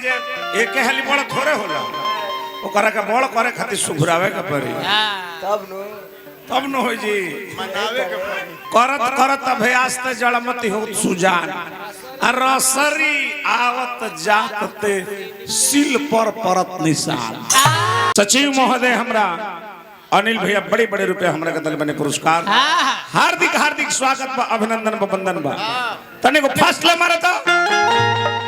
एक हाली बड़ थोड़े होला ओकरा के बड़ करे खातिर सुघरावे के पड़ी तब न हो जी मनावे के पड़ी करत करत अभ्यास ते जड़मती हो सुजान रसरी आवत जाते सिल पर परत निशान। सचिव महोदय हमरा अनिल भैया बड़े बड़े रुपए हमरा के दल बने पुरस्कार हार्दिक हार्दिक स्वागत बा अभिनंदन बा वंदन बा तने को फर्स्ट ले मारे तो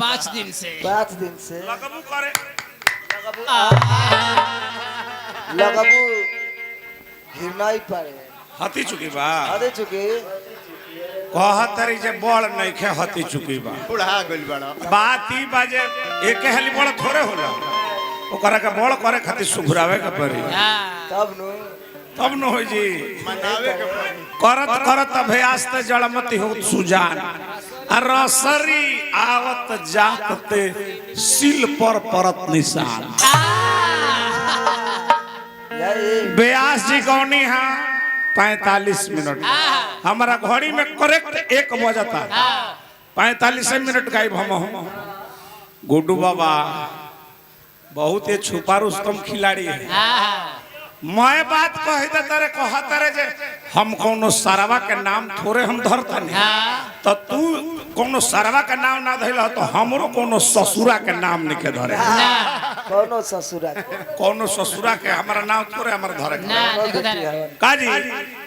पाँच दिन से लगबू करे लगबू घिरना ही पारे हती चुकी बा आदे चुके कहतरी जे बड़ नइखे हती चुकी बा बुढ़ा गइल बड़ा बात ही बाजे एक हाली बड़ थोड़े होला ओकरा के बड़ करे खातिर सुघरावे के पड़ी तब न हो जी मनावे के पड़ी करत करत अभ्यास ते जड़मती हो सुजान रसरी आवत जाते सिल पर परत निशान। व्यास जी कौनी है 45 मिनट हमारा घड़ी में करेक्ट 1 बजता 45 मिनट गायब हम गुड्डू बाबा बहुत ही छुपा रुस्तम खिलाड़ी है मैं बात कह तारे कहतारे जे हम कोनो सरवा के नाम थोड़े हम धरता नहीं तो तू कोनो सरवा के नाम ना धइला तो हमरो कोनो ससुरा के नाम निके धरे कोनो ससुरा के हमारा नाम थोड़े हमर धरे काजी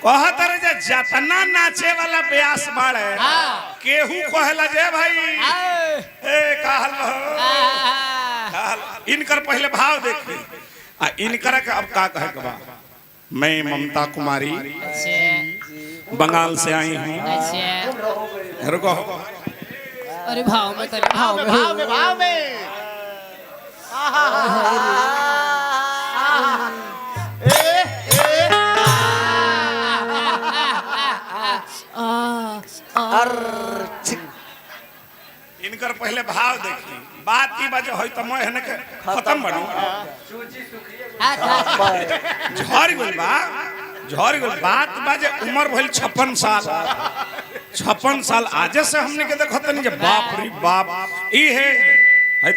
कहतारे जे जतना नाचे वाला ब्यास बाड़े केहू कहला जे भाई ए कहल इनकर पहले भाव देखी इनकरा के अब का कहे के बा मैं ममता कुमारी बंगाल से आई हूँ रुको अरे भाव में तेरे भाव में इनकर पहले भाव देखी बात की वजह होई तो मैं हने के खत्म बनू झड़ गइल बात बाजे उम्र भइल 56 साल आजे से हमने के देखत नहीं जे बाप रे बाप ई है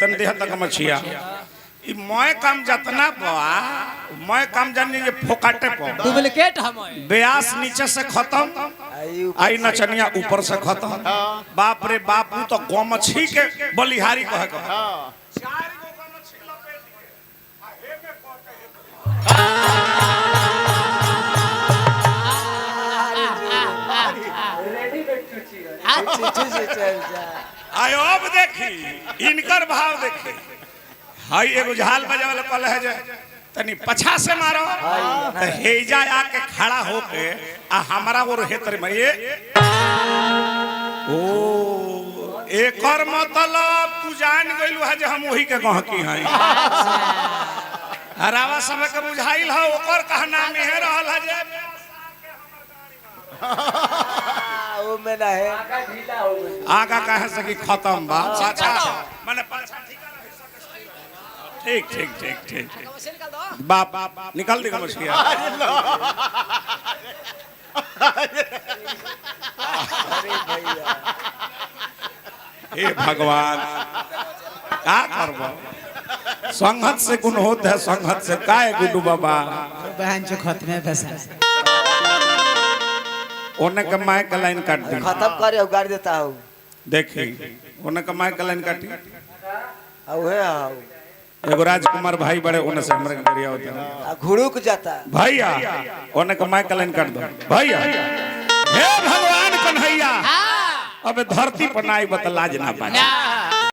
तन देह तक मछिया ई मैं काम जतना बा मैं काम जानी जे फोकाटे प डुप्लीकेट हम ब्यास नीचे से खत्म आई नचनिया ऊपर से खत्म बाप रे बाप तो गमछी के बलिहारी कह के चार गो गमछी लपेट के आ हे में आयो अब देखी इनकर भाव देखी हाई एगो झाल बजे वाला कल है जे तनी पछा से मारो तो हेजा आके खड़ा होके आ हमारा वो हेतर में ये ओ एकर मतलब तू जान गइलू है जे हम वही के कह की हई हरावा समय के बुझाइल ह ओकर कहना में है रहल है जे वो में ना है आगा कहे से कि खत्म बा अच्छा माने पाछा ठीक ठीक ठीक ठीक बाप निकाल देगा मछलियां अरे भैया हे भगवान का करबो संगत से गुण होता है संगत से काय गुडू बाबा बहन जो खत में फंसा ओने के माय का लाइन काट दी खत्म करे उगाड़ देता हूँ देखी ओने के माय का लाइन काटी अब है हाँ एगो राजकुमार भाई बड़े ओने से हमरे गरिया होता है घुड़ुक जाता भैया ओने के माय का लाइन काट दो भैया हे भगवान कन्हैया अब धरती पर नाई बतलाज ना पाए